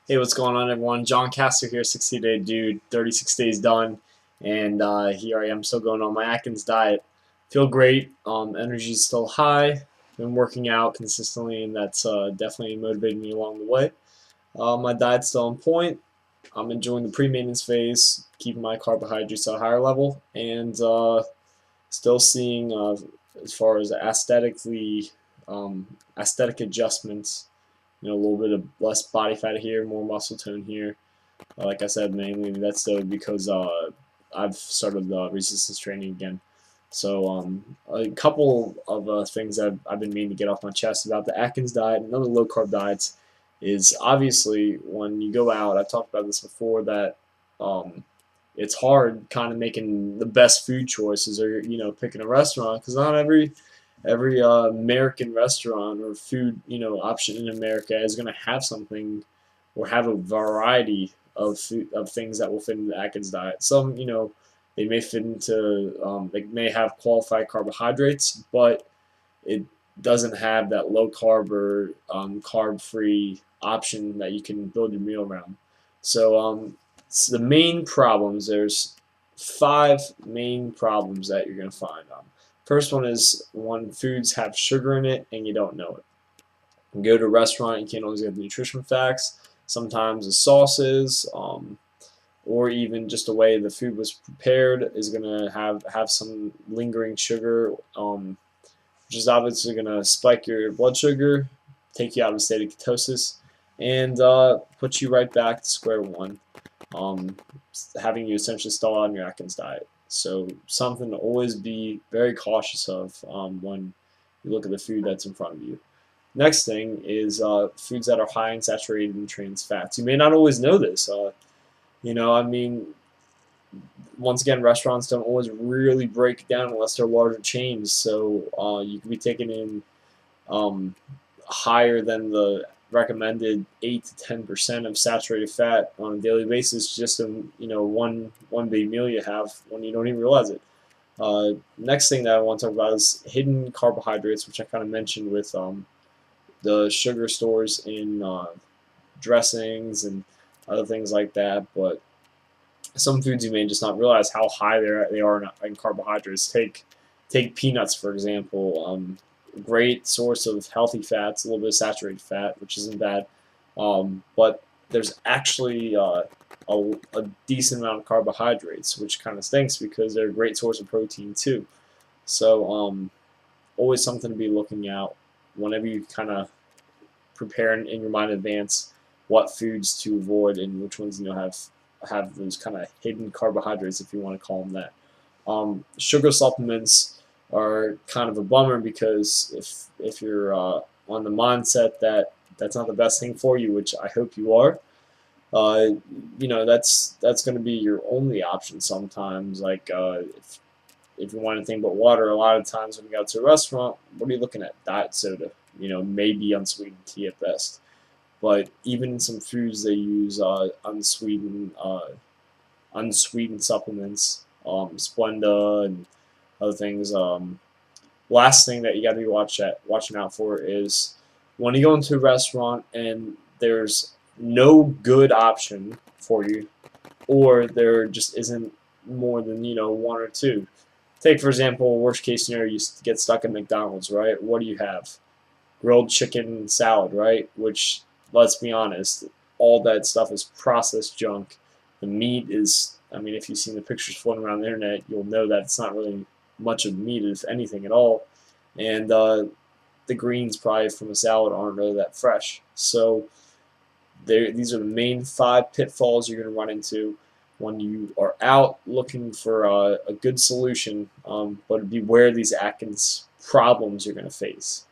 Hey, what's going on, everyone? John Castor here, 60-day dude, 36 days done, and here I am still going on my Atkins diet. Feel great. Energy's still high. Been working out consistently, and that's definitely motivated me along the way. My diet's still on point. I'm enjoying the pre-maintenance phase, keeping my carbohydrates at a higher level, and still seeing, as far as aesthetic adjustments, a little bit of less body fat here, more muscle tone here. Like I said, mainly that's because I've started resistance training again. So a couple of things I've been meaning to get off my chest about the Atkins diet and other low carb diets is obviously when you go out. I've talked about this before that um, it's hard kind of making the best food choices or picking a restaurant because not every American restaurant or food option in America is going to have something or have a variety of things that will fit into the Atkins diet. Some they may fit into they may have qualified carbohydrates, but it doesn't have that low carb or carb free option that you can build your meal around. So the main problems, there's five main problems that you're going to find. First one is when foods have sugar in it and you don't know it. You go to a restaurant, you can't always get the nutrition facts. Sometimes the sauces, or even just the way the food was prepared, is going to have some lingering sugar, which is obviously going to spike your blood sugar, take you out of a state of ketosis, and put you right back to square one, um, having you essentially stall out on your Atkins diet. So something to always be very cautious of when you look at the food that's in front of you. Next thing is foods that are high in saturated and trans fats. You may not always know this. I mean, once again, restaurants don't always really break it down unless they're larger chains. So you could be taking in um, higher than the recommended 8 to 10% of saturated fat on a daily basis, just in one big meal you have when you don't even realize it. Next thing that I want to talk about is hidden carbohydrates, which I kind of mentioned with the sugar stores in dressings and other things like that. But some foods you may just not realize how high they are in carbohydrates. Take peanuts for example. Great source of healthy fats, a little bit of saturated fat, which isn't bad. But there's actually a decent amount of carbohydrates, which kind of stinks because they're a great source of protein too. So always something to be looking out whenever you kind of prepare in your mind in advance what foods to avoid and which ones have those kind of hidden carbohydrates, if you want to call them that. Sugar supplements are kind of a bummer because if you're on the mindset that that's not the best thing for you, which I hope you are, uh, that's going to be your only option sometimes. Like if you want anything but water, a lot of times when you go to a restaurant, what are you looking at? Diet soda. Maybe unsweetened tea at best. But even in some foods, they use unsweetened supplements, Splenda and other things. Last thing that you got to be watching out for is when you go into a restaurant and there's no good option for you, or there just isn't more than one or two. Take for example, worst case scenario, you get stuck at McDonald's, right? What do you have? Grilled chicken salad, right? Which, let's be honest, all that stuff is processed junk. The meat is, I mean, if you've seen the pictures floating around the internet, you'll know that it's not really much of meat, if anything at all. And the greens probably from a salad aren't really that fresh. So these are the main five pitfalls you're going to run into when you are out looking for a good solution. But beware these Atkins problems you're going to face.